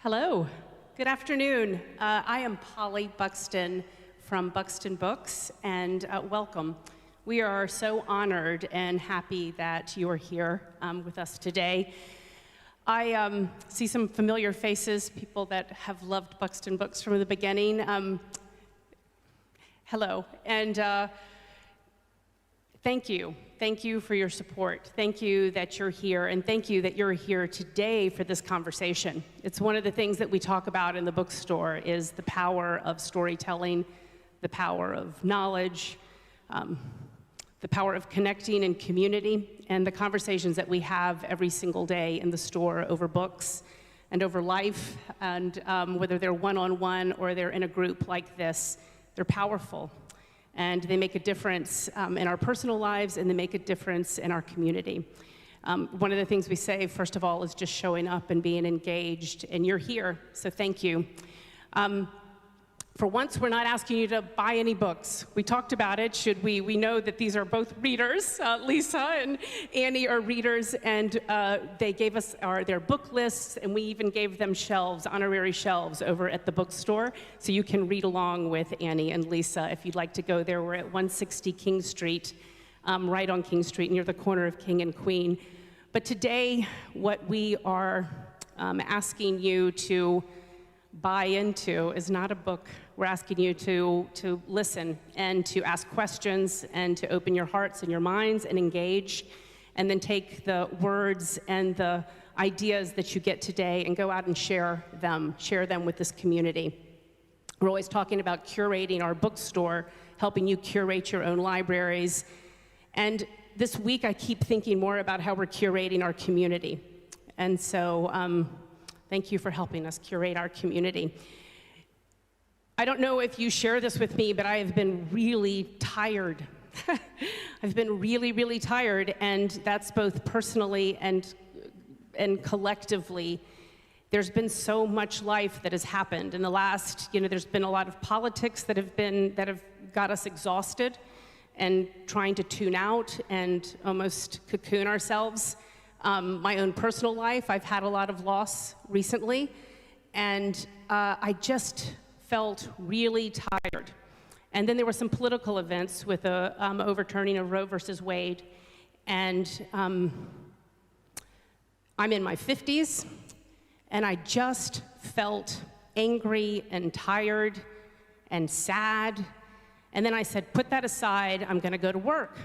Hello, good afternoon. I am Polly Buxton from Buxton Books, and welcome. We are so honored and happy that you are here with us today. I see some familiar faces, people that have loved Buxton Books from the beginning. Hello, and thank you. Thank you for your support. Thank you that you're here, and thank you that you're here today for this conversation. It's one of the things that we talk about in the bookstore is the power of storytelling, the power of knowledge, the power of connecting and community, and the conversations that we have every single day in the store over books and over life, and whether they're one-on-one or they're in a group like this, they're powerful. And they make a difference in our personal lives, and they make a difference in our community. One of the things we say, first of all, is just showing up and being engaged, and you're here, so thank you. For once, we're not asking you to buy any books. We talked about it. We know that these are both readers. Lisa and Annie are readers, and they gave us their book lists, and we even gave them shelves, honorary shelves, over at the bookstore, so you can read along with Annie and Lisa if you'd like to go there. We're at 160 King Street, right on King Street, near the corner of King and Queen. But today, what we are asking you to buy into is not a book. We're asking you to listen and to ask questions and to open your hearts and your minds and engage, and then take the words and the ideas that you get today and go out and share them with this community. We're always talking about curating our bookstore, helping you curate your own libraries. And this week I keep thinking more about how we're curating our community. And so thank you for helping us curate our community. I don't know if you share this with me, but I have been really tired. I've been really, really tired, and that's both personally and collectively. There's been so much life that has happened in the last, there's been a lot of politics that have got us exhausted and trying to tune out and almost cocoon ourselves. My own personal life, I've had a lot of loss recently, and I just felt really tired. And then there were some political events with the overturning of Roe versus Wade, and I'm in my 50s, and I just felt angry and tired and sad. And then I said, put that aside, I'm gonna go to work.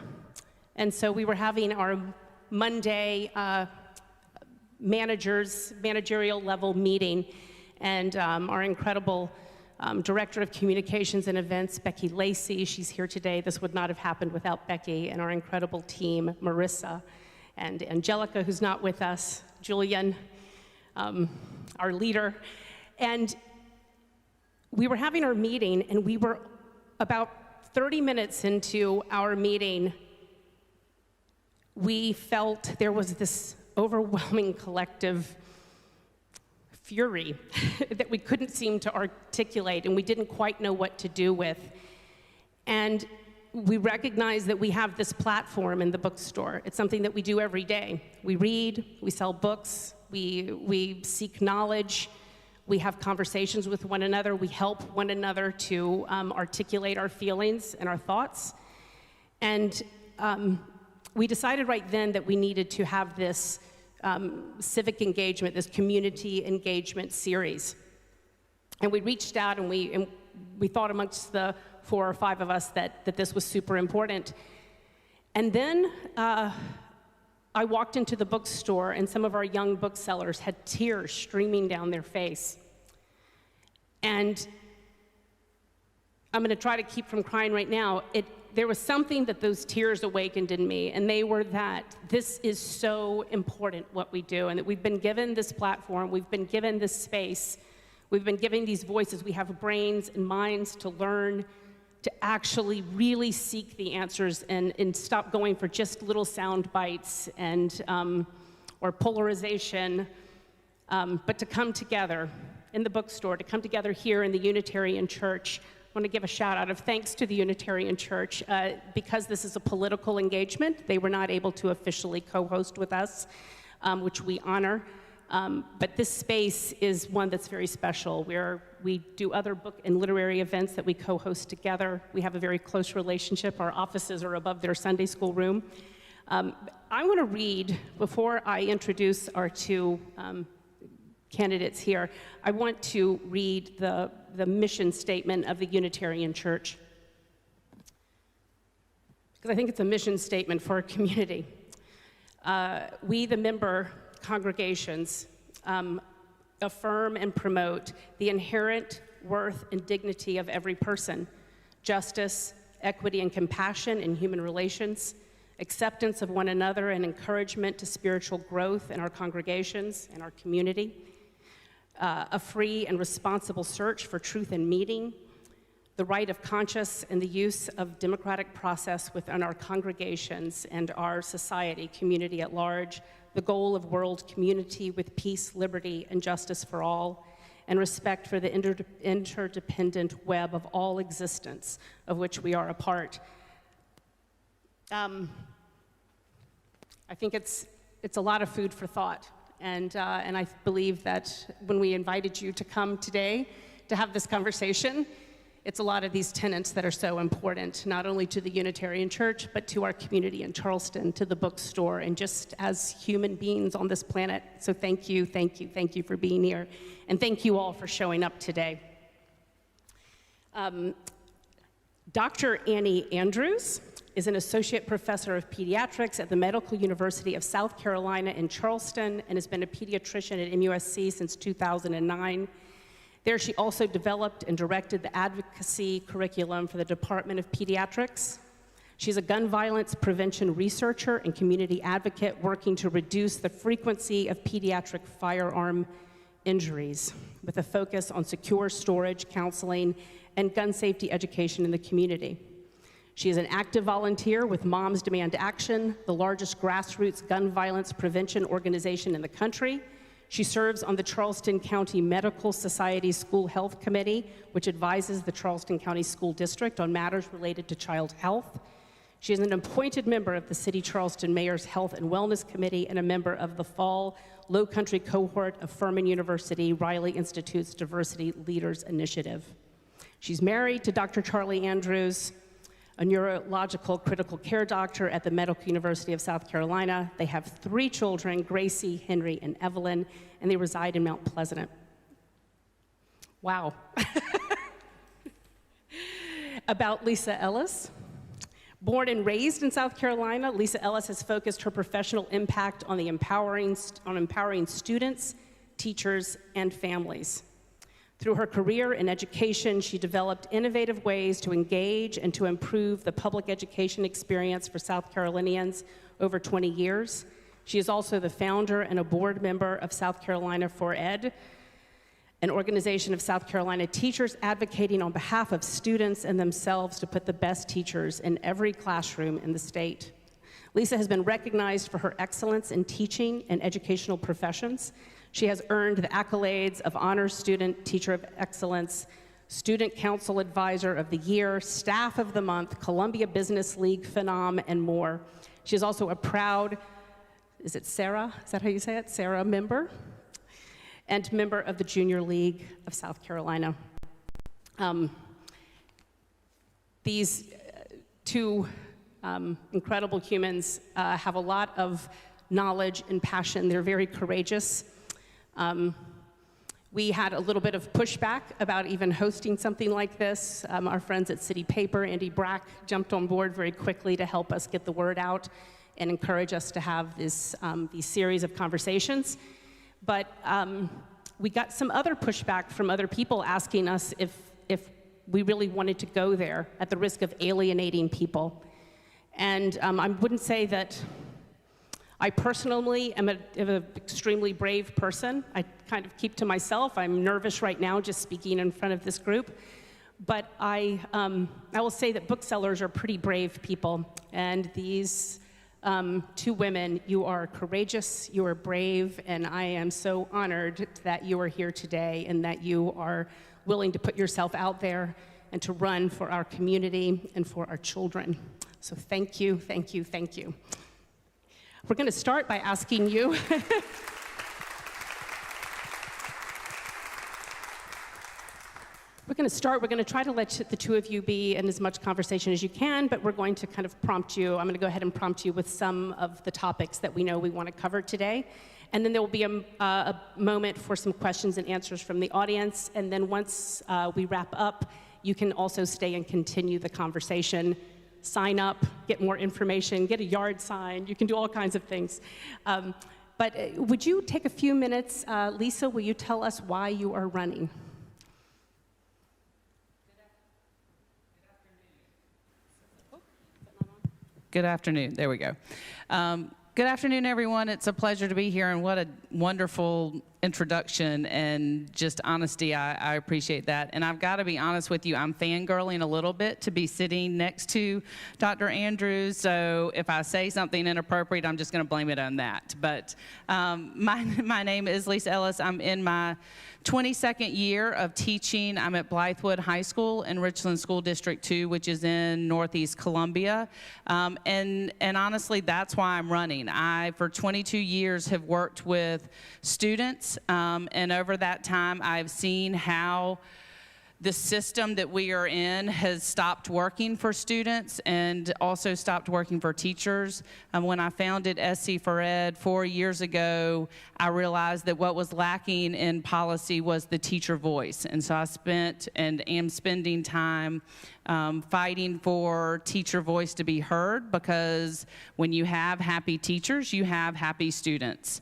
And so we were having our Monday managerial level meeting, and our incredible Director of Communications and Events, Becky Lacey, she's here today. This would not have happened without Becky, and our incredible team, Marissa and Angelica, who's not with us, Julian, our leader. And we were having our meeting, and we were about 30 minutes into our meeting, we felt there was this overwhelming collective fury that we couldn't seem to articulate, and we didn't quite know what to do with. And we recognized that we have this platform in the bookstore. It's something that we do every day. We read, we sell books, we seek knowledge, we have conversations with one another, we help one another to articulate our feelings and our thoughts. And we decided right then that we needed to have this civic engagement, this community engagement series. And we reached out, and we thought amongst the 4 or 5 of us that this was super important. And then I walked into the bookstore, and some of our young booksellers had tears streaming down their face. And I'm gonna try to keep from crying right now. There was something that those tears awakened in me, and they were that this is so important what we do, and that we've been given this platform, we've been given this space, we've been given these voices, we have brains and minds to learn, to actually really seek the answers and stop going for just little sound bites and or polarization, but to come together in the bookstore, to come together here in the Unitarian Church. I want to give a shout out of thanks to the Unitarian Church. Because this is a political engagement, they were not able to officially co-host with us, which we honor. But this space is one that's very special, where we do other book and literary events that we co-host together. We have a very close relationship. Our offices are above their Sunday school room. I want to read, before I introduce our two candidates here, I want to read the mission statement of the Unitarian Church, because I think it's a mission statement for our community. We, the member congregations, affirm and promote the inherent worth and dignity of every person, justice, equity, and compassion in human relations, acceptance of one another, and encouragement to spiritual growth in our congregations and our community, a free and responsible search for truth and meaning, the right of conscience and the use of democratic process within our congregations and our society, community at large, the goal of world community with peace, liberty, and justice for all, and respect for the interdependent web of all existence of which we are a part. I think it's a lot of food for thought, and I believe that when we invited you to come today to have this conversation, it's a lot of these tenets that are so important, not only to the Unitarian Church, but to our community in Charleston, to the bookstore, and just as human beings on this planet. So thank you for being here, and thank you all for showing up today. Dr. Annie Andrews is an associate professor of pediatrics at the Medical University of South Carolina in Charleston and has been a pediatrician at MUSC since 2009. There, she also developed and directed the advocacy curriculum for the Department of Pediatrics. She's a gun violence prevention researcher and community advocate working to reduce the frequency of pediatric firearm injuries with a focus on secure storage, counseling, and gun safety education in the community. She is an active volunteer with Moms Demand Action, the largest grassroots gun violence prevention organization in the country. She serves on the Charleston County Medical Society School Health Committee, which advises the Charleston County School District on matters related to child health. She is an appointed member of the City Charleston Mayor's Health and Wellness Committee and a member of the Fall Low Country cohort of Furman University Riley Institute's Diversity Leaders Initiative. She's married to Dr. Charlie Andrews, a neurological critical care doctor at the Medical University of South Carolina. They have 3 children, Gracie, Henry, and Evelyn, and they reside in Mount Pleasant. Wow. About Lisa Ellis. Born and raised in South Carolina, Lisa Ellis has focused her professional impact on empowering students, teachers, and families. Through her career in education, she developed innovative ways to engage and to improve the public education experience for South Carolinians over 20 years. She is also the founder and a board member of South Carolina for Ed, an organization of South Carolina teachers advocating on behalf of students and themselves to put the best teachers in every classroom in the state. Lisa has been recognized for her excellence in teaching and educational professions. She has earned the accolades of Honor Student Teacher of Excellence, Student Council Advisor of the Year, Staff of the Month, Columbia Business League Phenom, and more. She is also a proud, is it Sarah? Is that how you say it? Sarah member, and member of the Junior League of South Carolina. These two incredible humans have a lot of knowledge and passion. They're very courageous. We had a little bit of pushback about even hosting something like this. Our friends at City Paper, Andy Brack, jumped on board very quickly to help us get the word out and encourage us to have this, these series of conversations. But we got some other pushback from other people asking us if we really wanted to go there at the risk of alienating people. And I wouldn't say that I personally am an extremely brave person. I kind of keep to myself. I'm nervous right now just speaking in front of this group. But I will say that booksellers are pretty brave people. And these 2 women, you are courageous, you are brave, and I am so honored that you are here today and that you are willing to put yourself out there and to run for our community and for our children. So thank you, thank you, thank you. We're going to start by asking you We're going to start. We're going to try to let the two of you be in as much conversation as you can, but we're going to kind of prompt you. I'm going to go ahead and prompt you with some of the topics that we know we want to cover today. And then there will be a moment for some questions and answers from the audience. And then once we wrap up, you can also stay and continue the conversation. Sign up, get more information, get a yard sign. You can do all kinds of things. But would you take a few minutes? Lisa, will you tell us why you are running? Good afternoon. There we go. Good afternoon, everyone. It's a pleasure to be here, and what a wonderful introduction and just honesty. I appreciate that. And I've got to be honest with you, I'm fangirling a little bit to be sitting next to Dr. Andrews, so if I say something inappropriate, I'm just going to blame it on that. But my name is Ellis. I'm in my 22nd year of teaching. I'm at Blythewood High School in Richland School District 2, which is in Northeast Columbia. And honestly, that's why I'm running. I, for 22 years, have worked with students, and over that time, I've seen how the system that we are in has stopped working for students and also stopped working for teachers. When I founded SC for Ed 4 years ago, I realized that what was lacking in policy was the teacher voice. And so I spent and am spending time fighting for teacher voice to be heard, because when you have happy teachers, you have happy students.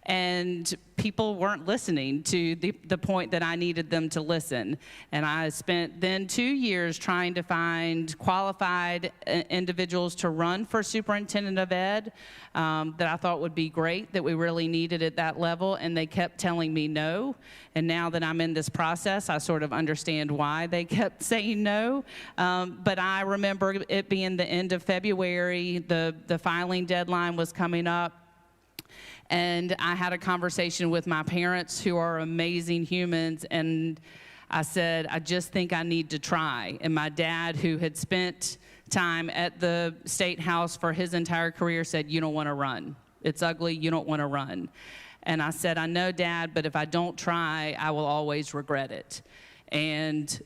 And people weren't listening to the point that I needed them to listen. And I spent then 2 years trying to find qualified individuals to run for superintendent of ed that I thought would be great, that we really needed at that level, and they kept telling me no. And now that I'm in this process, I sort of understand why they kept saying no. But I remember it being the end of February, the filing deadline was coming up. And I had a conversation with my parents, who are amazing humans, and I said, I just think I need to try. And my dad, who had spent time at the State House for his entire career, said, you don't want to run. It's ugly, you don't want to run. And I said, I know, Dad, but if I don't try, I will always regret it. And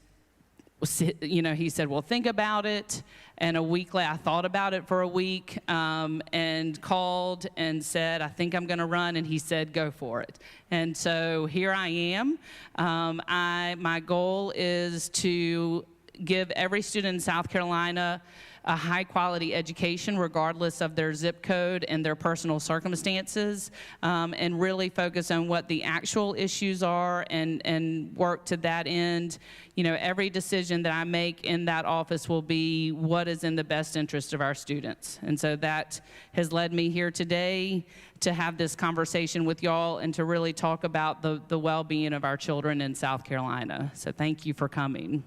he said, well, think about it. And a week later, I thought about it for a week and called and said, I think I'm going to run. And he said, go for it. And so here I am. My goal is to give every student in South Carolina a high-quality education, regardless of their zip code and their personal circumstances, and really focus on what the actual issues are and work to that end. Every decision that I make in that office will be what is in the best interest of our students. And so that has led me here today to have this conversation with y'all and to really talk about the well-being of our children in South Carolina. So thank you for coming.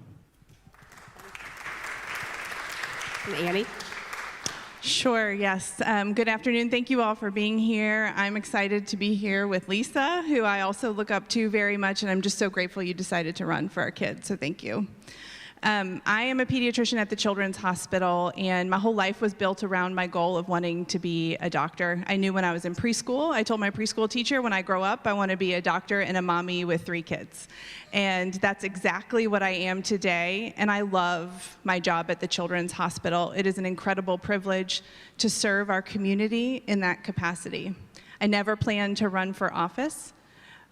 Annie? Sure, yes. Good afternoon. Thank you all for being here. I'm excited to be here with Lisa, who I also look up to very much, and I'm just so grateful you decided to run for our kids, so thank you. I am a pediatrician at the Children's Hospital, and my whole life was built around my goal of wanting to be a doctor. I knew when I was in preschool, I told my preschool teacher, when I grow up, I want to be a doctor and a mommy with 3 kids. And that's exactly what I am today, and I love my job at the Children's Hospital. It is an incredible privilege to serve our community in that capacity. I never planned to run for office,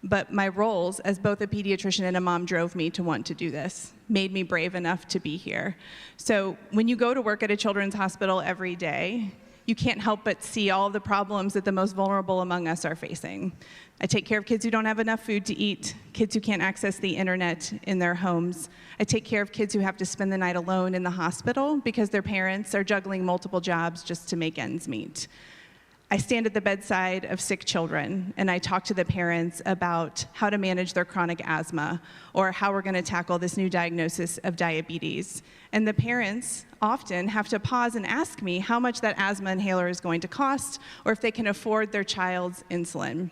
but my roles as both a pediatrician and a mom drove me to want to do this, made me brave enough to be here. So when you go to work at a children's hospital every day, you can't help but see all of the problems that the most vulnerable among us are facing. I take care of kids who don't have enough food to eat, kids who can't access the internet in their homes. I take care of kids who have to spend the night alone in the hospital because their parents are juggling multiple jobs just to make ends meet. I stand at the bedside of sick children, and I talk to the parents about how to manage their chronic asthma or how we're going to tackle this new diagnosis of diabetes. And the parents often have to pause and ask me how much that asthma inhaler is going to cost or if they can afford their child's insulin.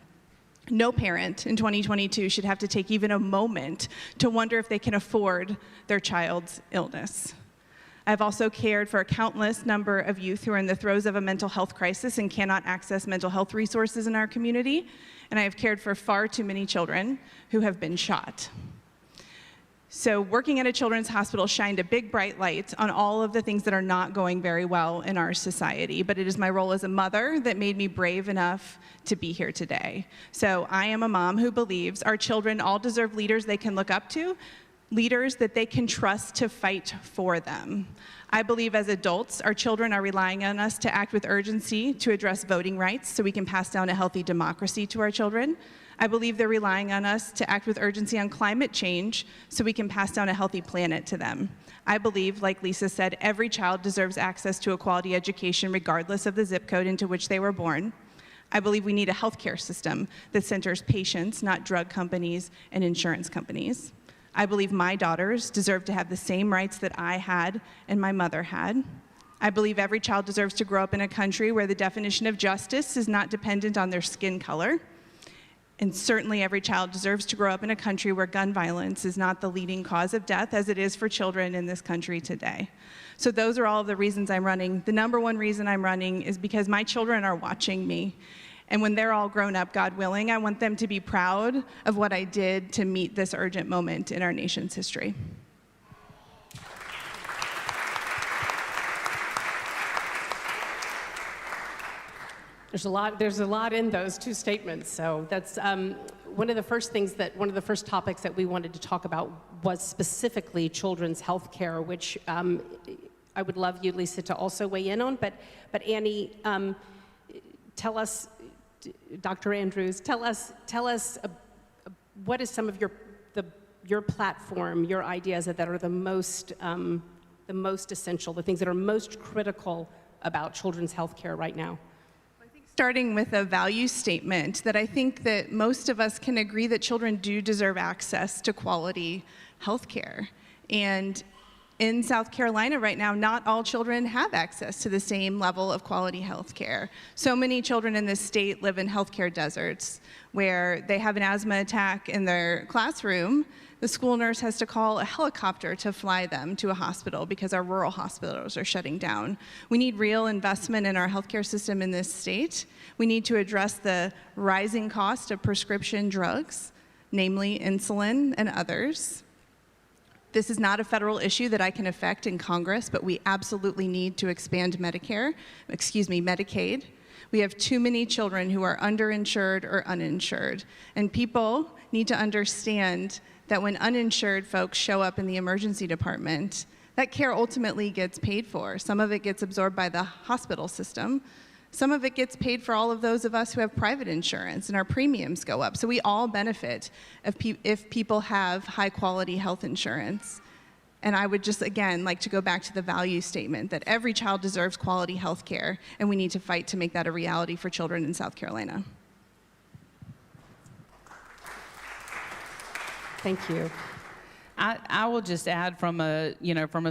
No parent in 2022 should have to take even a moment to wonder if they can afford their child's illness. I've also cared for a countless number of youth who are in the throes of a mental health crisis and cannot access mental health resources in our community. And I have cared for far too many children who have been shot. So working at a children's hospital shined a big bright light on all of the things that are not going very well in our society, but it is my role as a mother that made me brave enough to be here today. So I am a mom who believes our children all deserve leaders they can look up to, leaders that they can trust to fight for them. I believe as adults, our children are relying on us to act with urgency to address voting rights so we can pass down a healthy democracy to our children. I believe they're relying on us to act with urgency on climate change so we can pass down a healthy planet to them. I believe, like Lisa said, every child deserves access to a quality education regardless of the zip code into which they were born. I believe we need a healthcare system that centers patients, not drug companies and insurance companies. I believe my daughters deserve to have the same rights that I had and my mother had. I believe every child deserves to grow up in a country where the definition of justice is not dependent on their skin color. And certainly every child deserves to grow up in a country where gun violence is not the leading cause of death as it is for children in this country today. So those are all of the reasons I'm running. The number one reason I'm running is because my children are watching me. And when they're all grown up, God willing, I want them to be proud of what I did to meet this urgent moment in our nation's history. There's a lot in those two statements. So that's one of the first topics that we wanted to talk about was specifically children's health care, which I would love you, Lisa, to also weigh in on. But Annie, tell us, Dr. Andrews, tell us what is some of your platform, your ideas that are the most essential, the things that are most critical about children's health care right now? Starting with a value statement that I think that most of us can agree that children do deserve access to quality health care. And in South Carolina right now, not all children have access to the same level of quality health care. So many children in this state live in healthcare deserts where they have an asthma attack in their classroom. The school nurse has to call a helicopter to fly them to a hospital because our rural hospitals are shutting down. We need real investment in our healthcare system in this state. We need to address the rising cost of prescription drugs, namely insulin and others. This is not a federal issue that I can affect in Congress, but we absolutely need to expand Medicaid. We have too many children who are underinsured or uninsured, and people need to understand that when uninsured folks show up in the emergency department, that care ultimately gets paid for. Some of it gets absorbed by the hospital system. Some of it gets paid for all of those of us who have private insurance, and our premiums go up. So we all benefit if people have high-quality health insurance. And I would just, again, like to go back to the value statement that every child deserves quality health care, and we need to fight to make that a reality for children in South Carolina. Thank you. I will just add from a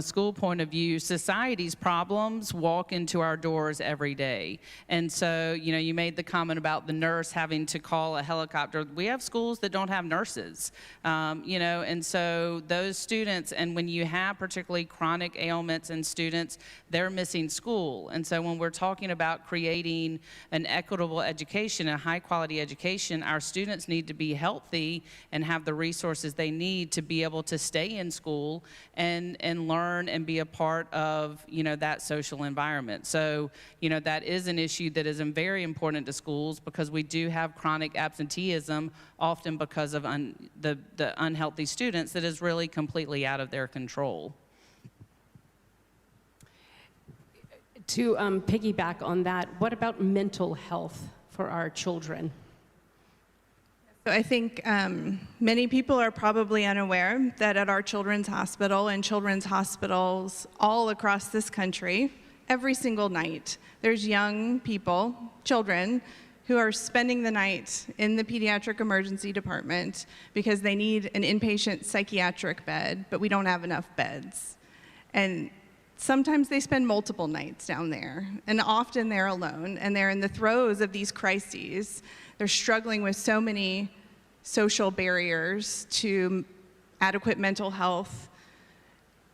school point of view, society's problems walk into our doors every day. And so, you made the comment about the nurse having to call a helicopter. We have schools that don't have nurses, and so those students, and when you have particularly chronic ailments in students, they're missing school. And so when we're talking about creating an equitable education, a high quality education, our students need to be healthy and have the resources they need to be able to stay in school and learn and be a part of that social environment. So that is an issue that is very important to schools because we do have chronic absenteeism, often because of the unhealthy students that is really completely out of their control. To piggyback on that, what about mental health for our children? I think many people are probably unaware that at our children's hospital and children's hospitals all across this country, every single night, there's young people, children, who are spending the night in the pediatric emergency department because they need an inpatient psychiatric bed, but we don't have enough beds. And sometimes they spend multiple nights down there, and often they're alone, and they're in the throes of these crises. They're struggling with so many social barriers to adequate mental health,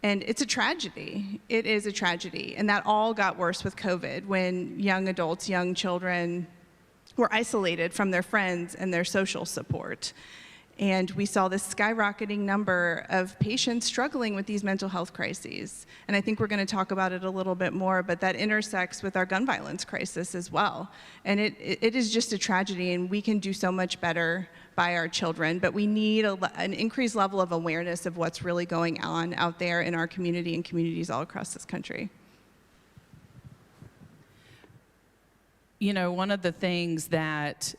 and it's a tragedy. It is a tragedy, and that all got worse with COVID when young adults, young children were isolated from their friends and their social support. And we saw this skyrocketing number of patients struggling with these mental health crises. And I think we're going to talk about it a little bit more, but that intersects with our gun violence crisis as well. And it is just a tragedy, and we can do so much better by our children, but we need an increased level of awareness of what's really going on out there in our community and communities all across this country. You know, one of the things that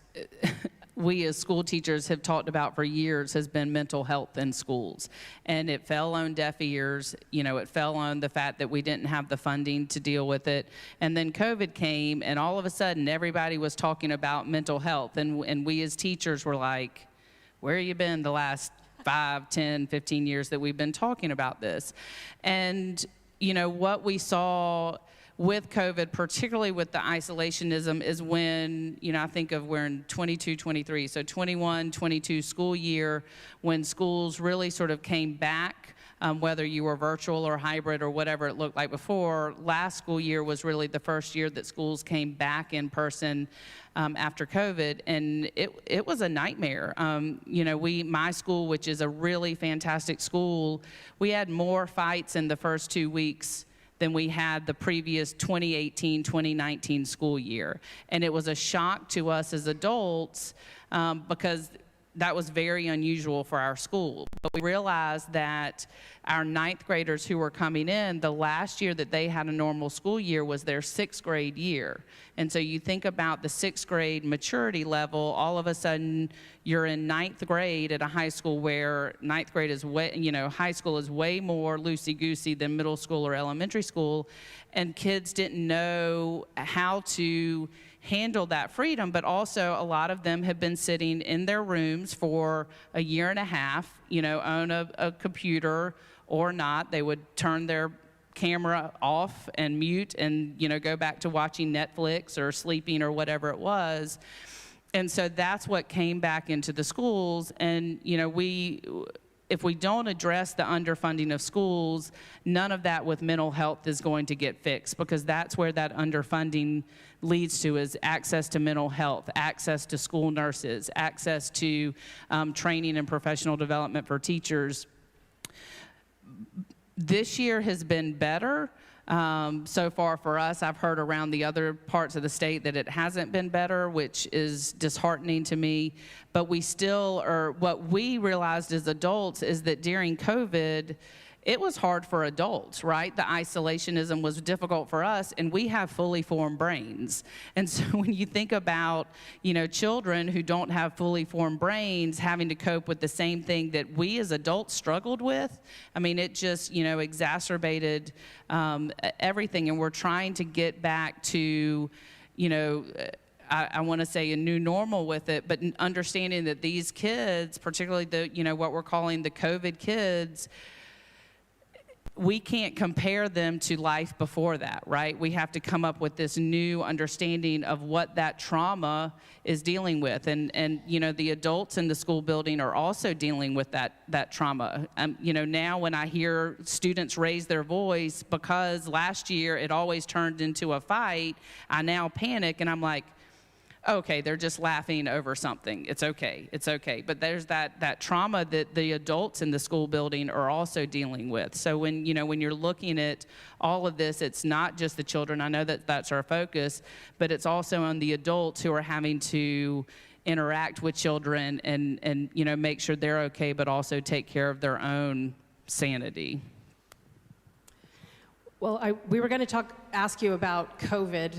we as school teachers have talked about for years has been mental health in schools. And it fell on deaf ears. You know, it fell on the fact that we didn't have the funding to deal with it. And then COVID came, and all of a sudden everybody was talking about mental health. And we as teachers were like, where have you been the last 5, 10, 15 years that we've been talking about this? And, you know, what we saw with COVID, particularly with the isolationism, is when, you know, I think of we're in 22, 23, so 21, 22 school year, when schools really sort of came back, whether you were virtual or hybrid or whatever it looked like before. Last school year was really the first year that schools came back in person after COVID, and it was a nightmare. You know, my school, which is a really fantastic school, we had more fights in the first 2 weeks than we had the previous 2018-2019 school year. And it was a shock to us as adults because that was very unusual for our school. But we realized that our 9th graders who were coming in, the last year that they had a normal school year was their 6th grade year. And so you think about the 6th grade maturity level, all of a sudden you're in 9th grade at a high school where 9th grade is way, you know, high school is way more loosey-goosey than middle school or elementary school. And kids didn't know how to handle that freedom, but also a lot of them have been sitting in their rooms for a year and a half, you know, on a computer or not. They would turn their camera off and mute and, you know, go back to watching Netflix or sleeping or whatever it was. And so that's what came back into the schools. And, you know, if we don't address the underfunding of schools, none of that with mental health is going to get fixed, because that's where that underfunding leads to, is access to mental health, access to school nurses, access to training and professional development for teachers. This year has been better. So far for us. I've heard around the other parts of the state that it hasn't been better, which is disheartening to me. But we still are, what we realized as adults is that during COVID, it was hard for adults, right? The isolationism was difficult for us, and we have fully formed brains. And so when you think about, you know, children who don't have fully formed brains having to cope with the same thing that we as adults struggled with, I mean, it just, you know, exacerbated everything. And we're trying to get back to, you know, I want to say a new normal with it, but understanding that these kids, particularly the, you know, what we're calling the COVID kids, we can't compare them to life before that, right? We have to come up with this new understanding of what that trauma is dealing with. And you know, the adults in the school building are also dealing with that trauma. You know, now when I hear students raise their voice because last year it always turned into a fight, I now panic and I'm like, okay, they're just laughing over something. It's okay, it's okay. But there's that trauma that the adults in the school building are also dealing with. So when, you know, when you're looking at all of this, it's not just the children. I know that that's our focus, but it's also on the adults who are having to interact with children and you know, make sure they're okay, but also take care of their own sanity. Well, we were going to ask you about COVID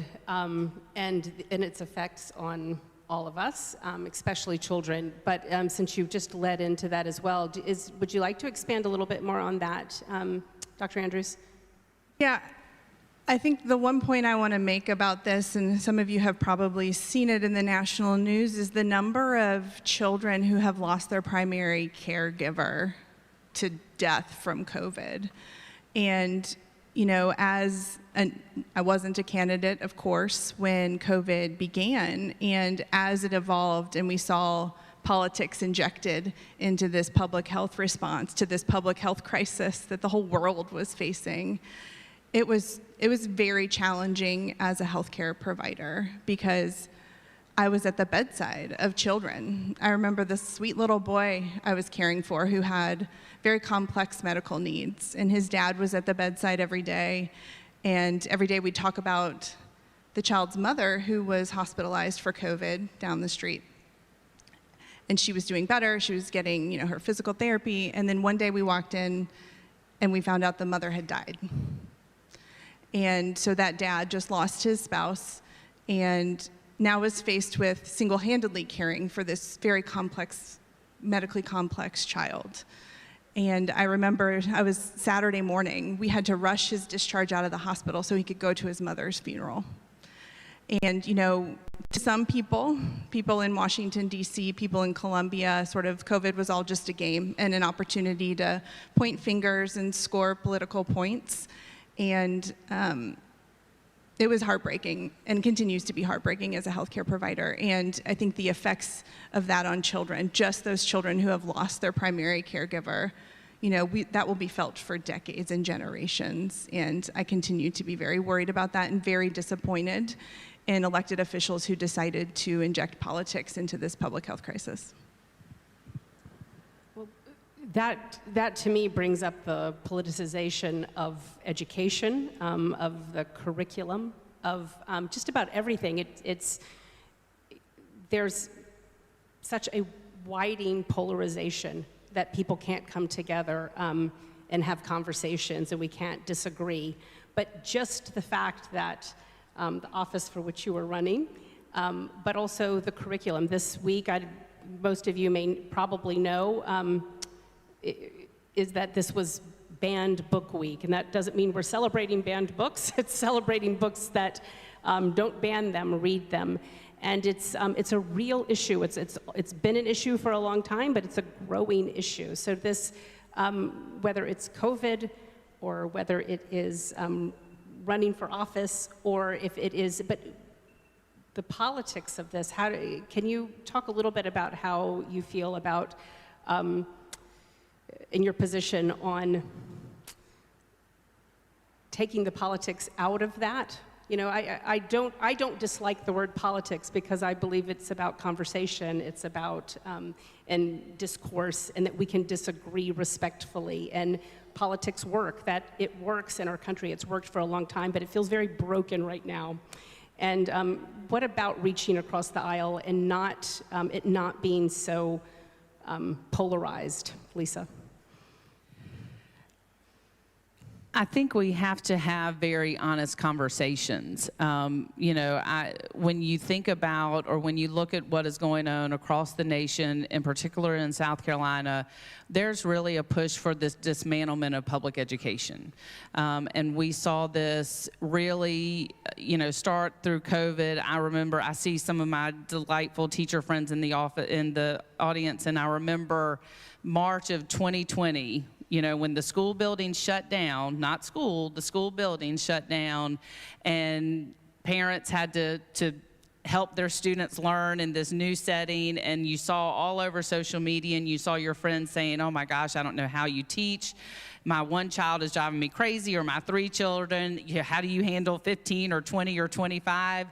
and its effects on all of us, especially children. But since you've just led into that as well, would you like to expand a little bit more on that, Dr. Andrews? Yeah, I think the one point I want to make about this, and some of you have probably seen it in the national news, is the number of children who have lost their primary caregiver to death from COVID. And you know, I wasn't a candidate, of course, when COVID began, and as it evolved and we saw politics injected into this public health response, to this public health crisis that the whole world was facing, it was very challenging as a healthcare provider, because I was at the bedside of children. I remember this sweet little boy I was caring for who had very complex medical needs, and his dad was at the bedside every day, and every day we'd talk about the child's mother who was hospitalized for COVID down the street. And she was doing better, she was getting, her physical therapy, and then one day we walked in and we found out the mother had died. And so that dad just lost his spouse and now was faced with single-handedly caring for this very complex, medically complex child. And I remember I was Saturday morning, we had to rush his discharge out of the hospital so he could go to his mother's funeral. And, to some people in Washington, D.C., people in Columbia, sort of COVID was all just a game and an opportunity to point fingers and score political points. And it was heartbreaking and continues to be heartbreaking as a healthcare provider. And I think the effects of that on children, just those children who have lost their primary caregiver, that will be felt for decades and generations. And I continue to be very worried about that and very disappointed in elected officials who decided to inject politics into this public health crisis. Well, that to me brings up the politicization of education, of the curriculum, of just about everything. There's such a widening polarization that people can't come together and have conversations, and we can't disagree. But just the fact that the office for which you were running, but also the curriculum. This week, most of you may probably know, is that this was Banned Book Week, and that doesn't mean we're celebrating banned books. It's celebrating books that don't ban them, read them. And it's a real issue. It's been an issue for a long time, but it's a growing issue. So this, whether it's COVID or whether it is running for office, or if it is, but the politics of this, can you talk a little bit about how you feel about, in your position on taking the politics out of that? I don't dislike the word politics because I believe it's about conversation, it's about and discourse, and that we can disagree respectfully. And politics work, that it works in our country. It's worked for a long time, but it feels very broken right now. And what about reaching across the aisle and it not being so polarized, Lisa? I think we have to have very honest conversations. When you think about, or when you look at what is going on across the nation, in particular in South Carolina, there's really a push for this dismantlement of public education. And we saw this really, start through COVID. I remember, I see some of my delightful teacher friends in the audience, and I remember March of 2020, when the school building shut down, the school building shut down, and parents had to help their students learn in this new setting, and you saw all over social media, and you saw your friends saying, oh my gosh, I don't know how you teach. My one child is driving me crazy, or my 3 children, how do you handle 15 or 20 or 25?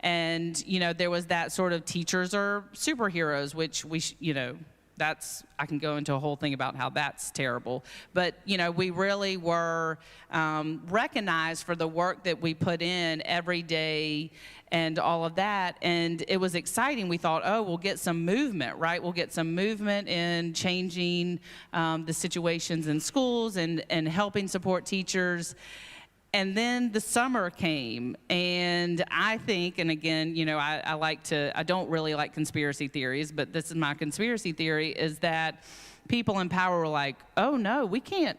And, there was that sort of teachers are superheroes, which I can go into a whole thing about how that's terrible. But, we really were recognized for the work that we put in every day and all of that. And it was exciting. We thought, we'll get some movement, right? We'll get some movement in changing the situations in schools and helping support teachers. And then the summer came, and I think, and again, I don't really like conspiracy theories, but this is my conspiracy theory, is that people in power were like, oh no, we can't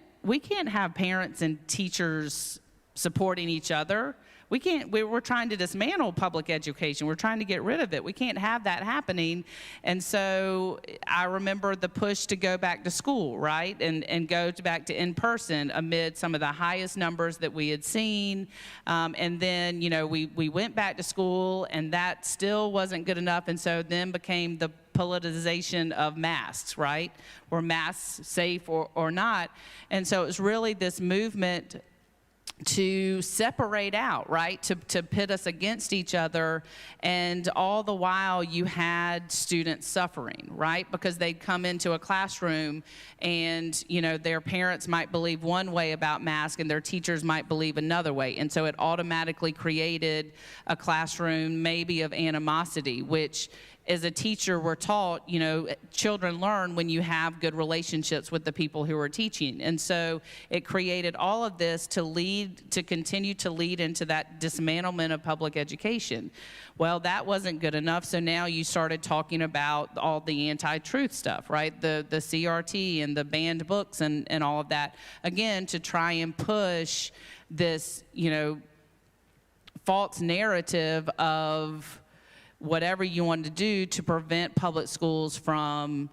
have parents and teachers supporting each other. We're trying to dismantle public education. We're trying to get rid of it. We can't have that happening. And so I remember the push to go back to school, right? And go back to in-person amid some of the highest numbers that we had seen. And then, we went back to school, and that still wasn't good enough. And so then became the politicization of masks, right? Were masks safe or not? And so it was really this movement to separate out, right? To pit us against each other. And all the while you had students suffering, right? Because they'd come into a classroom and, you know, their parents might believe one way about masks and their teachers might believe another way. And so it automatically created a classroom maybe of animosity, which as a teacher, we're taught, you know, children learn when you have good relationships with the people who are teaching. And so it created all of this to continue to lead into that dismantlement of public education. Well, that wasn't good enough, so now you started talking about all the anti-truth stuff, right? The CRT and the banned books and all of that, again, to try and push this, you know, false narrative of whatever you wanted to do to prevent public schools from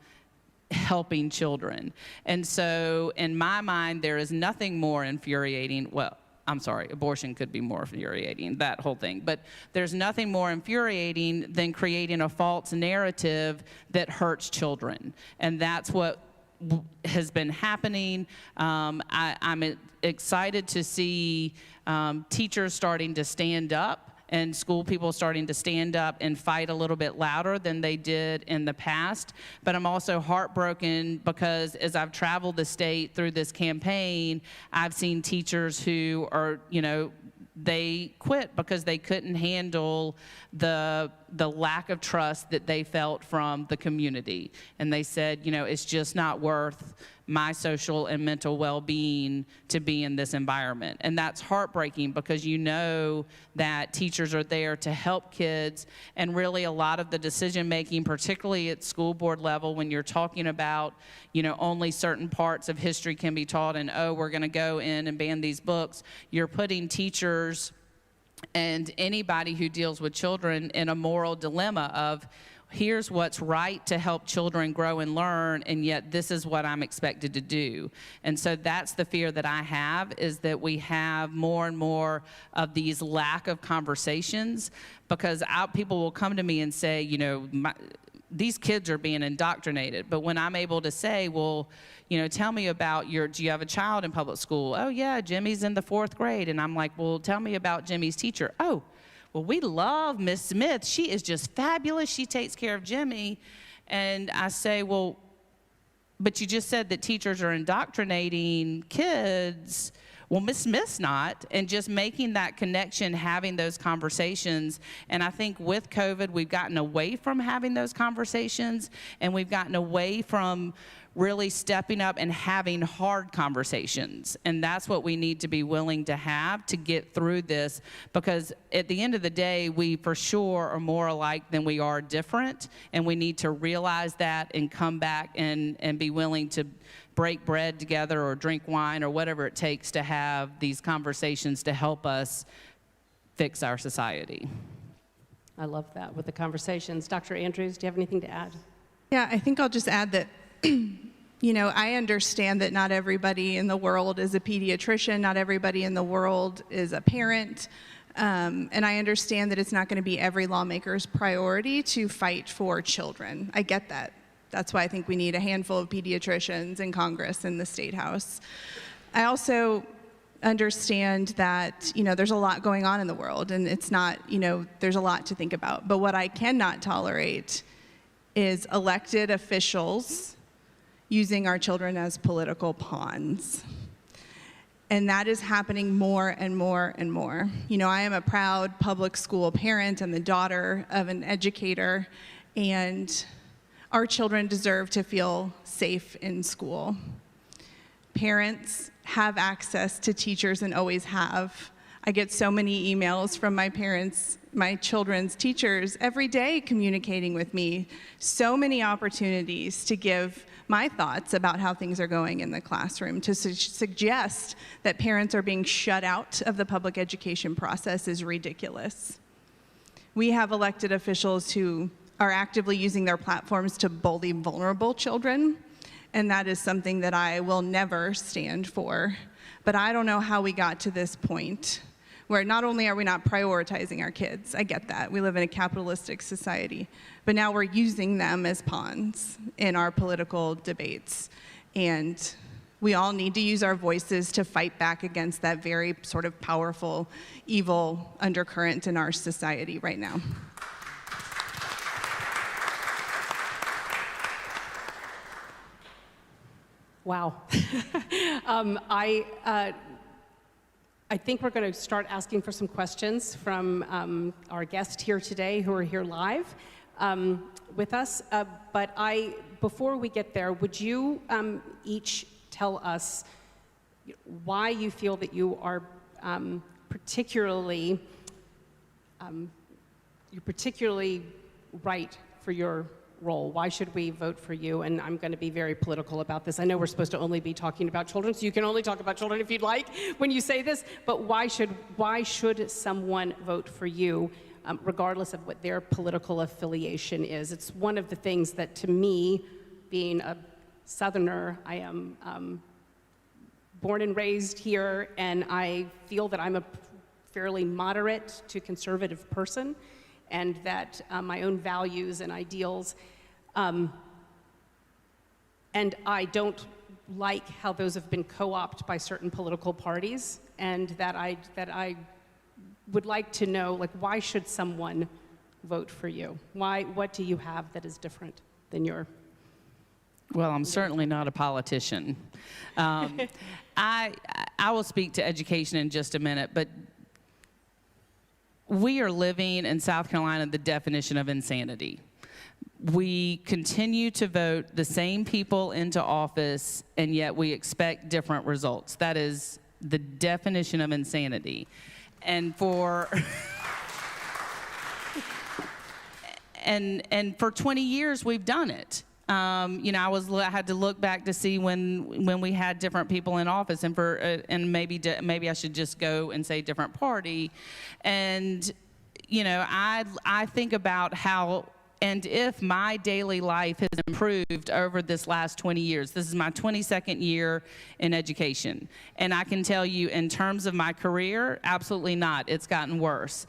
helping children. And so in my mind, there is nothing more infuriating. Well, I'm sorry, abortion could be more infuriating, that whole thing. But there's nothing more infuriating than creating a false narrative that hurts children. And that's what has been happening. I'm excited to see teachers starting to stand up and school people starting to stand up and fight a little bit louder than they did in the past. But I'm also heartbroken because as I've traveled the state through this campaign, I've seen teachers who are, you know, they quit because they couldn't handle the lack of trust that they felt from the community. And they said, you know, it's just not worth my social and mental well-being to be in this environment. And that's heartbreaking because you know that teachers are there to help kids, and really a lot of the decision making, particularly at school board level, when you're talking about, you know, only certain parts of history can be taught and, oh, we're gonna go in and ban these books, you're putting teachers and anybody who deals with children in a moral dilemma of, here's what's right to help children grow and learn, and yet this is what I'm expected to do. And so that's the fear that I have, is that we have more and more of these lack of conversations, because people will come to me and say, you know, these kids are being indoctrinated. But when I'm able to say, well, you know, tell me about do you have a child in public school? Oh yeah, Jimmy's in the 4th grade. And I'm like, well, tell me about Jimmy's teacher. Oh, well, we love Miss Smith. She is just fabulous. She takes care of Jimmy. And I say, well, but you just said that teachers are indoctrinating kids. Well, Miss Smith's not. And just making that connection, having those conversations. And I think with COVID, we've gotten away from having those conversations, and we've gotten away from really stepping up and having hard conversations. And that's what we need to be willing to have to get through this, because at the end of the day, we for sure are more alike than we are different, and we need to realize that and come back and be willing to break bread together or drink wine or whatever it takes to have these conversations to help us fix our society. I love that with the conversations. Dr. Andrews, do you have anything to add? Yeah, I think I'll just add that, you know, I understand that not everybody in the world is a pediatrician, not everybody in the world is a parent, and I understand that it's not going to be every lawmaker's priority to fight for children. I get that. That's why I think we need a handful of pediatricians in Congress and the State House. I also understand that, you know, there's a lot going on in the world, and it's not, you know, there's a lot to think about. But what I cannot tolerate is elected officials using our children as political pawns. And that is happening more and more and more. You know, I am a proud public school parent and the daughter of an educator, and our children deserve to feel safe in school. Parents have access to teachers and always have. I get so many emails from my parents, my children's teachers, every day communicating with me. So many opportunities to give my thoughts about how things are going in the classroom. To suggest that parents are being shut out of the public education process is ridiculous. We have elected officials who are actively using their platforms to bully vulnerable children, and that is something that I will never stand for. But I don't know how we got to this point where not only are we not prioritizing our kids, I get that, we live in a capitalistic society, but now we're using them as pawns in our political debates. And we all need to use our voices to fight back against that very sort of powerful, evil undercurrent in our society right now. Wow. I think we're going to start asking for some questions from our guests here today who are here live with us. But before we get there, would you each tell us why you feel that you are particularly right for your role? Why should we vote for you? And I'm going to be very political about this. I know we're supposed to only be talking about children, so you can only talk about children if you'd like when you say this, but why should someone vote for you, regardless of what their political affiliation is? It's one of the things that, to me, being a Southerner, I am born and raised here, and I feel that I'm a fairly moderate to conservative person, and that my own values and ideals, and I don't like how those have been co-opted by certain political parties, and that I would like to know, like, why should someone vote for you? What do you have that is different than your? Well, I'm certainly not a politician. I will speak to education in just a minute, but we are living in South Carolina the definition of insanity. We continue to vote the same people into office, and yet we expect different results. That is the definition of insanity. And for and for 20 years we've done it. I had to look back to see when we had different people in office, and maybe I should just go and say different party, and I think about how and if my daily life has improved over this last 20 years. This is my 22nd year in education, and I can tell you, in terms of my career, absolutely not. It's gotten worse.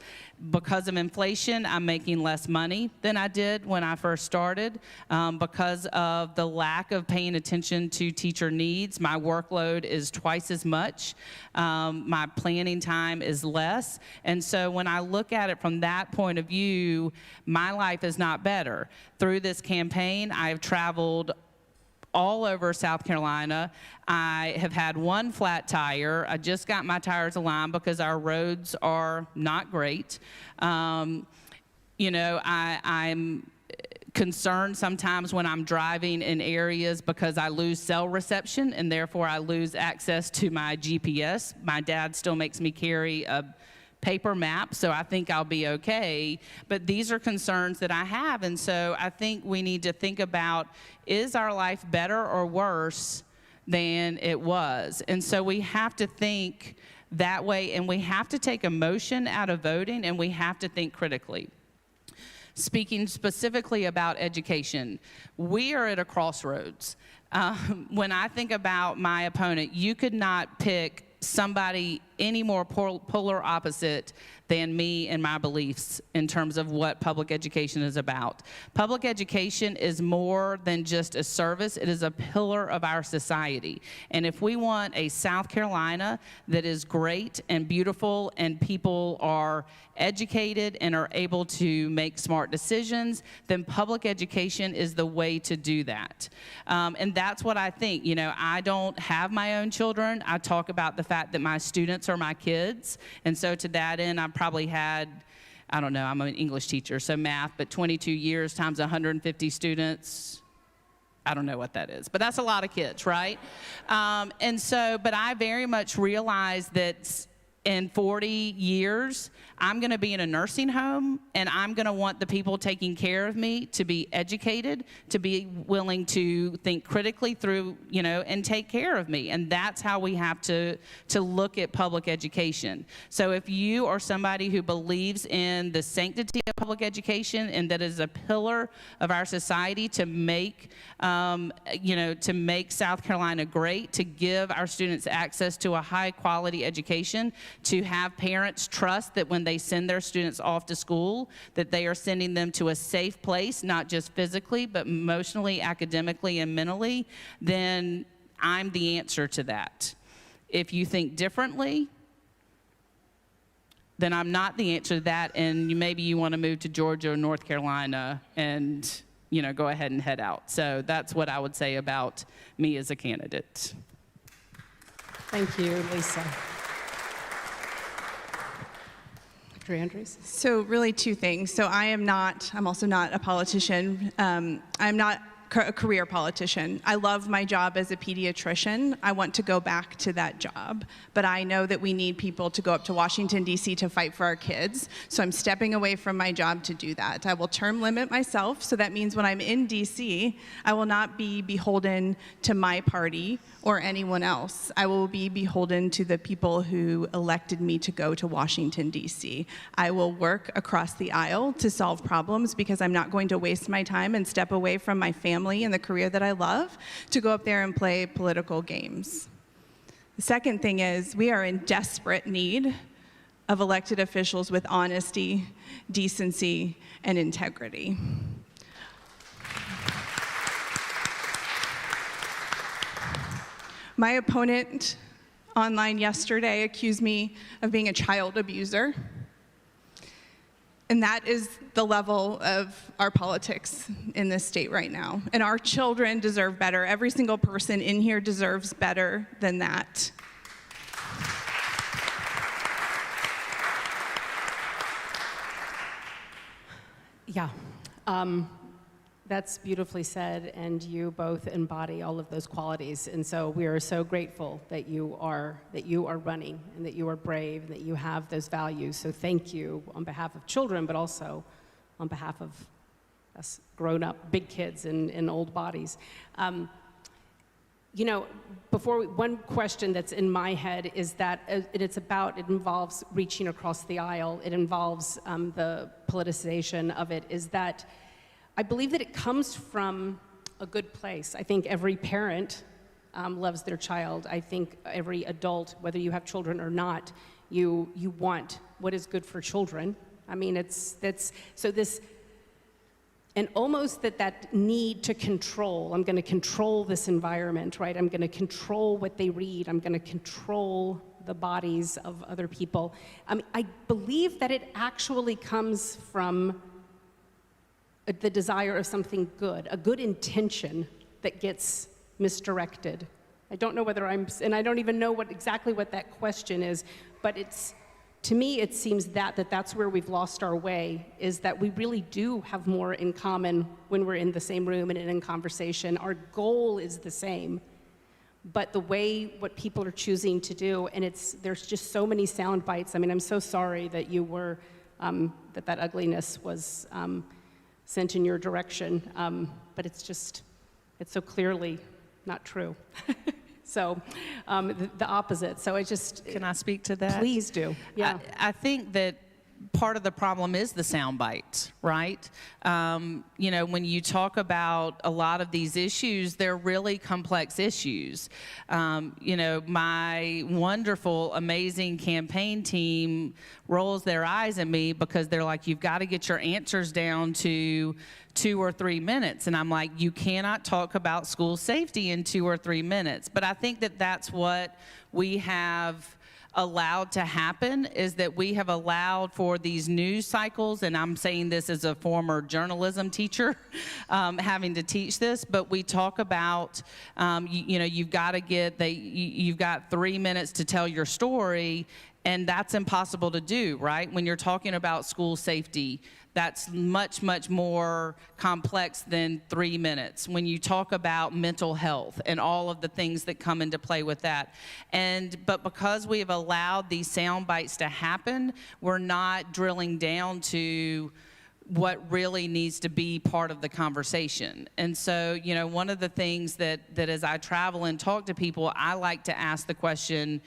Because of inflation, I'm making less money than I did when I first started. Because of the lack of paying attention to teacher needs, my workload is twice as much. My planning time is less. And so when I look at it from that point of view, my life is not better. Through this campaign, I've traveled all over South Carolina. I have had one flat tire. I just got my tires aligned because our roads are not great. I'm concerned sometimes when I'm driving in areas because I lose cell reception, and therefore I lose access to my GPS. My dad still makes me carry a paper map, so I think I'll be okay. But these are concerns that I have, and so I think we need to think about, is our life better or worse than it was? And so we have to think that way, and we have to take emotion out of voting, and we have to think critically. Speaking specifically about education, we are at a crossroads. When I think about my opponent, you could not pick somebody any more polar opposite than me and my beliefs in terms of what public education is about. Public education is more than just a service. It is a pillar of our society. And if we want a South Carolina that is great and beautiful and people are educated and are able to make smart decisions, then public education is the way to do that. And that's what I think. I don't have my own children. I talk about the fact that my students are my kids. And so to that end, I've probably had, I don't know, I'm an English teacher, so math, but 22 years times 150 students, I don't know what that is, but that's a lot of kids, right? But I very much realize that in 40 years, I'm going to be in a nursing home, and I'm going to want the people taking care of me to be educated, to be willing to think critically through, and take care of me. And that's how we have to look at public education. So if you are somebody who believes in the sanctity of public education and that is a pillar of our society to make, to make South Carolina great, to give our students access to a high quality education, to have parents trust that when they send their students off to school, that they are sending them to a safe place, not just physically, but emotionally, academically, and mentally, then I'm the answer to that. If you think differently, then I'm not the answer to that, and maybe you want to move to Georgia or North Carolina and, go ahead and head out. So that's what I would say about me as a candidate. Thank you, Lisa. Dr. Andrews? So really two things. So I'm also not a politician. I'm not a career politician. I love my job as a pediatrician. I want to go back to that job. But I know that we need people to go up to Washington, D.C. to fight for our kids. So I'm stepping away from my job to do that. I will term limit myself. So that means when I'm in D.C., I will not be beholden to my party or anyone else. I will be beholden to the people who elected me to go to Washington, D.C. I will work across the aisle to solve problems because I'm not going to waste my time and step away from my family and the career that I love to go up there and play political games. The second thing is we are in desperate need of elected officials with honesty, decency, and integrity. My opponent online yesterday accused me of being a child abuser. And that is the level of our politics in this state right now. And our children deserve better. Every single person in here deserves better than that. Yeah, that's beautifully said, and you both embody all of those qualities. And so we are so grateful that you are running, and that you are brave, and that you have those values. So thank you on behalf of children, but also on behalf of us grown-up big kids in old bodies. One question that's in my head is that it involves reaching across the aisle. It involves the politicization of it, is that I believe that it comes from a good place. I think every parent loves their child. I think every adult, whether you have children or not, you want what is good for children. I mean, and almost that need to control. I'm going to control this environment, right? I'm going to control what they read. I'm going to control the bodies of other people. I believe that it actually comes from the desire of something good, a good intention that gets misdirected. I don't know and I don't even know exactly what that question is, but to me, it seems that's where we've lost our way, is that we really do have more in common when we're in the same room and in conversation. Our goal is the same, but what people are choosing to do, and there's just so many sound bites. I mean, I'm so sorry that you were, that ugliness was sent in your direction, but it's so clearly not true. So the opposite. So Can I speak to that? Please do. Yeah. I think that part of the problem is the sound bites, right? When you talk about a lot of these issues, they're really complex issues. My wonderful, amazing campaign team rolls their eyes at me because they're like, you've got to get your answers down to 2 or 3 minutes. And I'm like, you cannot talk about school safety in 2 or 3 minutes. But I think that that's what we have allowed to happen, is that we have allowed for these news cycles, and I'm saying this as a former journalism teacher, having to teach this, but we talk about, you've got 3 minutes to tell your story, and that's impossible to do, right? When you're talking about school safety, that's much, much more complex than 3 minutes. When you talk about mental health and all of the things that come into play with that. But because we have allowed these sound bites to happen, we're not drilling down to what really needs to be part of the conversation. And so, one of the things that as I travel and talk to people, I like to ask the question,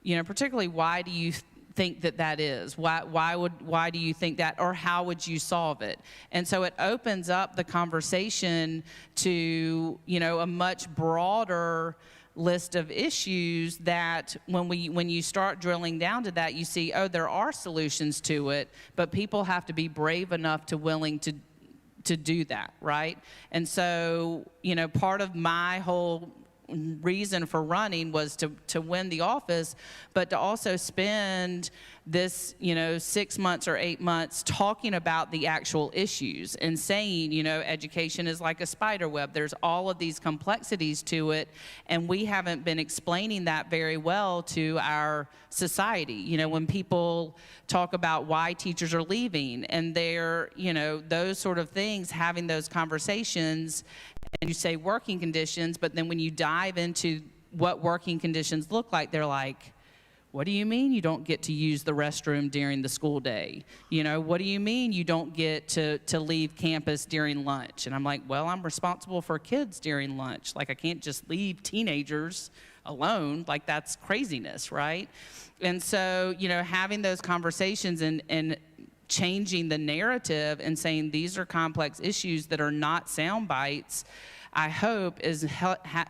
particularly, why do you think that is? Why do you think that, or how would you solve it? And so it opens up the conversation to, a much broader list of issues that when you start drilling down to that, you see, there are solutions to it, but people have to be brave enough to willing to do that, right? And so, part of my whole reason for running was to win the office, but to also spend this, 6 months or 8 months talking about the actual issues and saying, education is like a spider web. There's all of these complexities to it, and we haven't been explaining that very well to our society. When people talk about why teachers are leaving and they're, those sort of things, having those conversations, and you say working conditions, but then when you dive into what working conditions look like, they're like, what do you mean you don't get to use the restroom during the school day? What do you mean you don't get to leave campus during lunch? And I'm like, well, I'm responsible for kids during lunch. Like, I can't just leave teenagers alone. Like, that's craziness, right? And so, having those conversations and changing the narrative and saying these are complex issues that are not sound bites, I hope is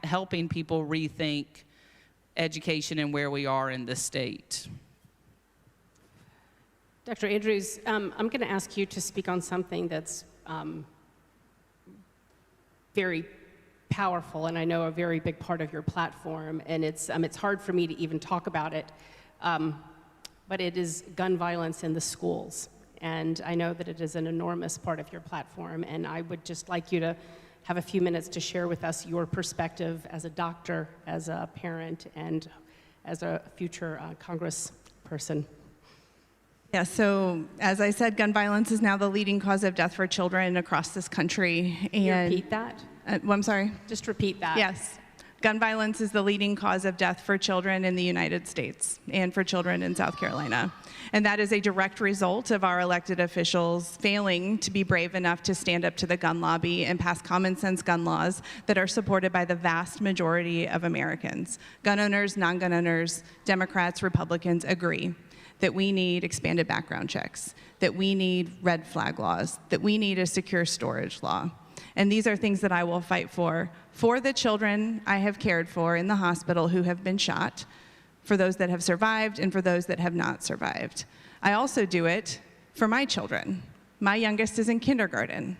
helping people rethink education and where we are in this state. Dr. Andrews, I'm going to ask you to speak on something that's very powerful, and I know a very big part of your platform, and it's hard for me to even talk about it, but it is gun violence in the schools. And I know that it is an enormous part of your platform, and I would just like you to have a few minutes to share with us your perspective as a doctor, as a parent, and as a future congressperson. Yeah, so as I said, gun violence is now the leading cause of death for children across this country. Can you repeat that? I'm sorry? Just repeat that. Yes. Gun violence is the leading cause of death for children in the United States and for children in South Carolina. And that is a direct result of our elected officials failing to be brave enough to stand up to the gun lobby and pass common sense gun laws that are supported by the vast majority of Americans. Gun owners, non-gun owners, Democrats, Republicans agree that we need expanded background checks, that we need red flag laws, that we need a secure storage law. And these are things that I will fight for the children I have cared for in the hospital who have been shot, for those that have survived, and for those that have not survived. I also do it for my children. My youngest is in kindergarten.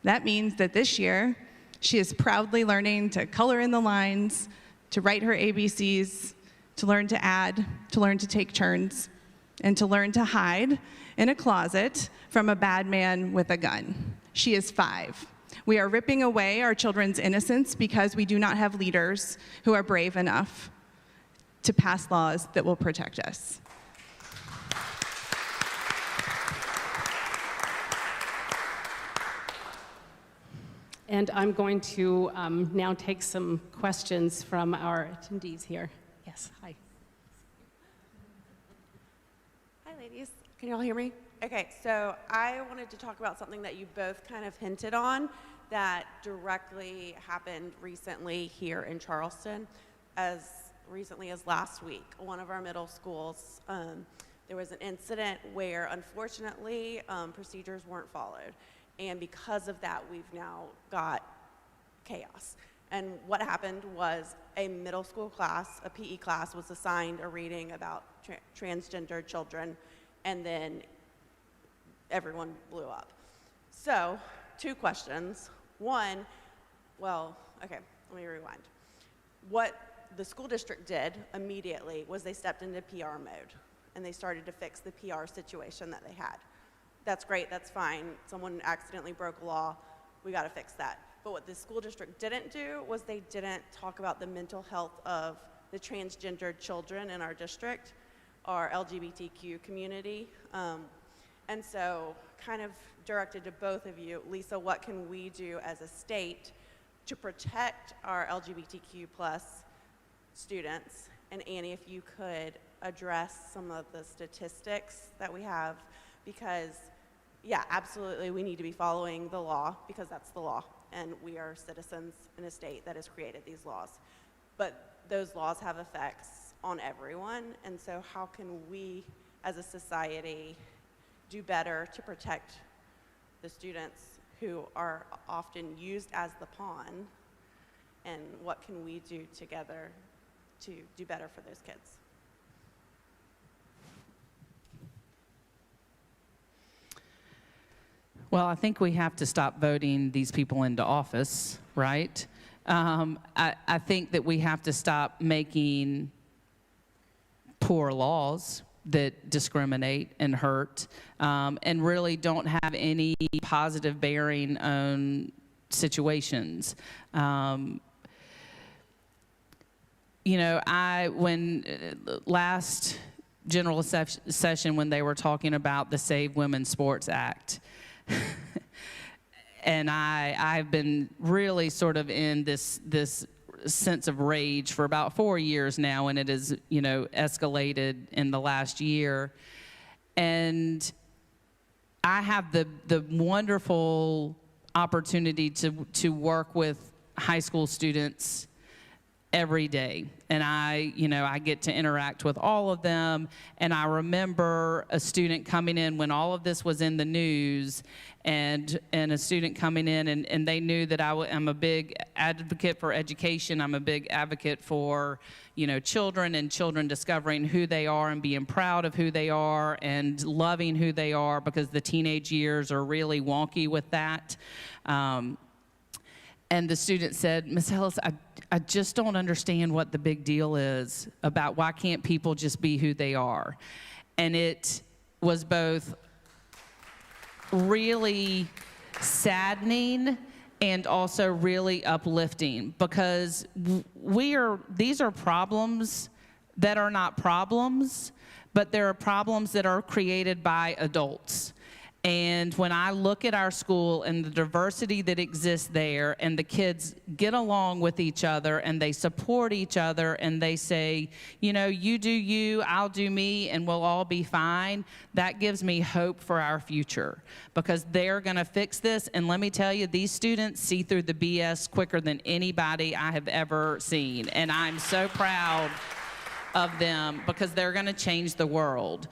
That means that this year, she is proudly learning to color in the lines, to write her ABCs, to learn to add, to learn to take turns, and to learn to hide in a closet from a bad man with a gun. She is 5. We are ripping away our children's innocence because we do not have leaders who are brave enough to pass laws that will protect us. And I'm going to now take some questions from our attendees here. Yes, hi. Hi, ladies. Can you all hear me? Okay, so I wanted to talk about something that you both kind of hinted on that directly happened recently here in Charleston, as recently as last week. One of our middle schools, there was an incident where, unfortunately, procedures weren't followed. And because of that, we've now got chaos. And what happened was a middle school class, a PE class, was assigned a reading about transgender children, and then everyone blew up. So, 2 questions. One, well, okay, let me rewind. What the school district did immediately was they stepped into PR mode, and they started to fix the PR situation that they had. That's great, that's fine. Someone accidentally broke a law, we gotta fix that. But what the school district didn't do was they didn't talk about the mental health of the transgendered children in our district, our LGBTQ community. And so, kind of directed to both of you, Lisa, what can we do as a state to protect our LGBTQ plus students? And Annie, if you could address some of the statistics that we have, because yeah, absolutely, we need to be following the law because that's the law, and we are citizens in a state that has created these laws. But those laws have effects on everyone, and so how can we as a society do better to protect the students who are often used as the pawn, and what can we do together to do better for those kids? Well, I think we have to stop voting these people into office, right? I think that we have to stop making poor laws that discriminate and hurt, and really don't have any positive bearing on situations. When last general session, when they were talking about the Save Women's Sports Act, and I've been really sort of in this sense of rage for about 4 years now, and it has, escalated in the last year. And I have the wonderful opportunity to work with high school students every day, and I get to interact with all of them. And I remember a student coming in when all of this was in the news, and a student coming in, and they knew that I'm a big advocate for education. I'm a big advocate for children and children discovering who they are and being proud of who they are and loving who they are, because the teenage years are really wonky with that. And the student said, "Miss Ellis, I just don't understand what the big deal is about why can't people just be who they are." And it was both really saddening and also really uplifting, because these are problems that are not problems, but there are problems that are created by adults. And when I look at our school and the diversity that exists there, and the kids get along with each other and they support each other and they say, you do you, I'll do me, and we'll all be fine, that gives me hope for our future, because they're going to fix this. And let me tell you, these students see through the BS quicker than anybody I have ever seen. And I'm so proud of them, because they're going to change the world.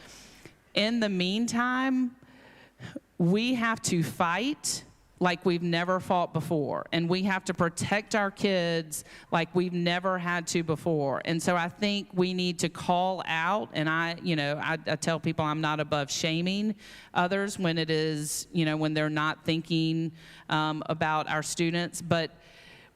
In the meantime, we have to fight like we've never fought before, and we have to protect our kids like we've never had to before. And so I think we need to call out, and I tell people I'm not above shaming others when it is, when they're not thinking about our students, but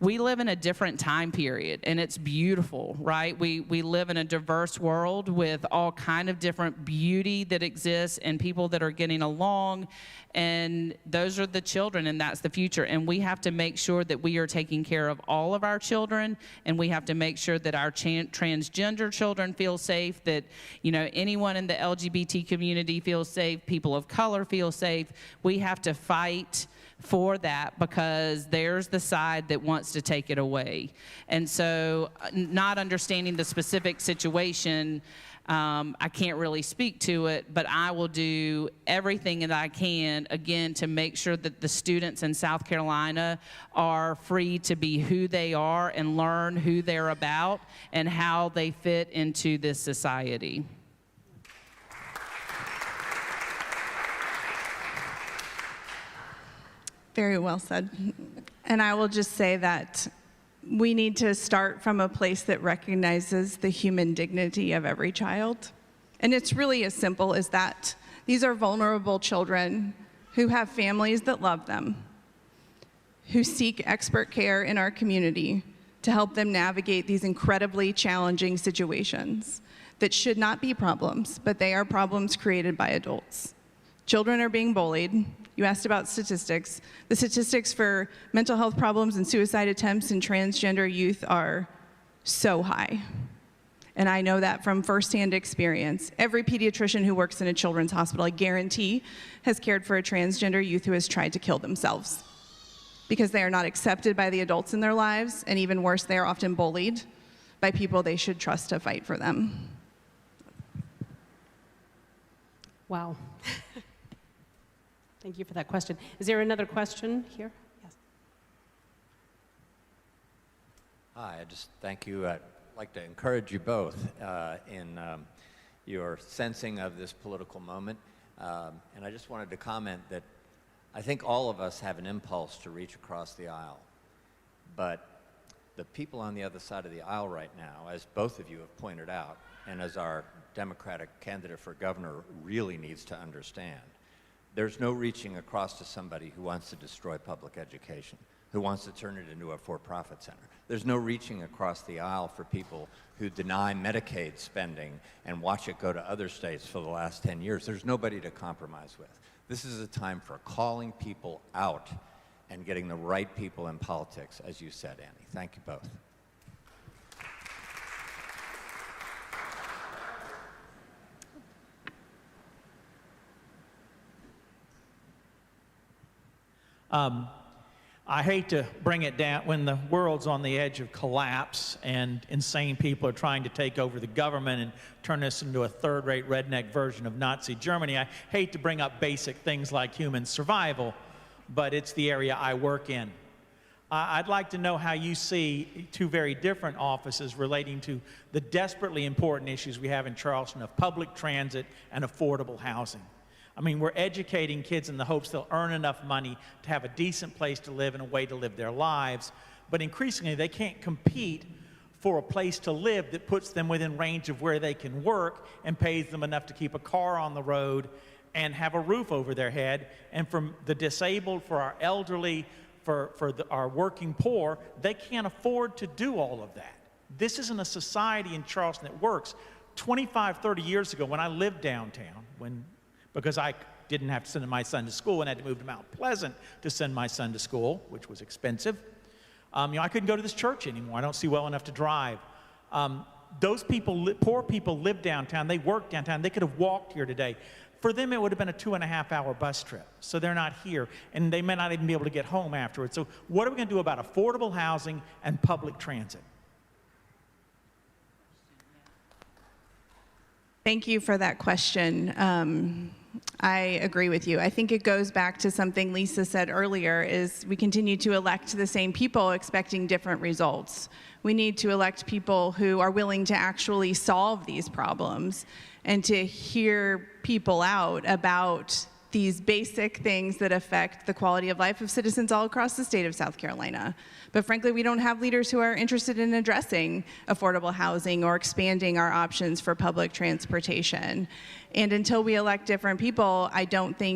we live in a different time period, and it's beautiful, right? We live in a diverse world with all kind of different beauty that exists and people that are getting along, and those are the children, and that's the future. And we have to make sure that we are taking care of all of our children, and we have to make sure that our transgender children feel safe, that anyone in the LGBT community feels safe, people of color feel safe. We have to fight for that, because there's the side that wants to take it away. And so, not understanding the specific situation, I can't really speak to it, but I will do everything that I can, again, to make sure that the students in South Carolina are free to be who they are and learn who they're about and how they fit into this society. Very well said. And I will just say that we need to start from a place that recognizes the human dignity of every child. And it's really as simple as that. These are vulnerable children who have families that love them, who seek expert care in our community to help them navigate these incredibly challenging situations that should not be problems, but they are problems created by adults. Children are being bullied. You asked about statistics. The statistics for mental health problems and suicide attempts in transgender youth are so high. And I know that from firsthand experience. Every pediatrician who works in a children's hospital, I guarantee, has cared for a transgender youth who has tried to kill themselves, because they are not accepted by the adults in their lives, and even worse, they are often bullied by people they should trust to fight for them. Wow. Thank you for that question. Is there another question here? Yes. Hi, I just thank you. I'd like to encourage you both in your sensing of this political moment. And I just wanted to comment that I think all of us have an impulse to reach across the aisle. But the people on the other side of the aisle right now, as both of you have pointed out, and as our Democratic candidate for governor really needs to understand, There's no reaching across to somebody who wants to destroy public education, who wants to turn it into a for-profit center. There's no reaching across the aisle for people who deny Medicaid spending and watch it go to other states for the last 10 years. There's nobody to compromise with. This is a time for calling people out and getting the right people in politics, as you said, Annie. Thank you both. I hate to bring it down when the world's on the edge of collapse and insane people are trying to take over the government and turn this into a third-rate redneck version of Nazi Germany. I hate to bring up basic things like human survival, but it's the area I work in. I'd like to know how you see two very different offices relating to the desperately important issues we have in Charleston of public transit and affordable housing. I mean, we're educating kids in the hopes they'll earn enough money to have a decent place to live and a way to live their lives, but increasingly they can't compete for a place to live that puts them within range of where they can work and pays them enough to keep a car on the road and have a roof over their head. And for the disabled, for our elderly, for our working poor, they can't afford to do all of that. This isn't a society in Charleston that works. 25, 30 years ago, when I lived downtown, because I didn't have to send my son to school and had to move to Mount Pleasant to send my son to school, which was expensive. I couldn't go to this church anymore. I don't see well enough to drive. Those people, poor people, live downtown. They work downtown. They could have walked here today. For them, it would have been a 2.5-hour bus trip. So they're not here, and they may not even be able to get home afterwards. So what are we going to do about affordable housing and public transit? Thank you for that question. I agree with you. I think it goes back to something Lisa said earlier, is we continue to elect the same people expecting different results. We need to elect people who are willing to actually solve these problems and to hear people out about these basic things that affect the quality of life of citizens all across the state of South Carolina. But frankly, we don't have leaders who are interested in addressing affordable housing or expanding our options for public transportation. And until we elect different people, I don't think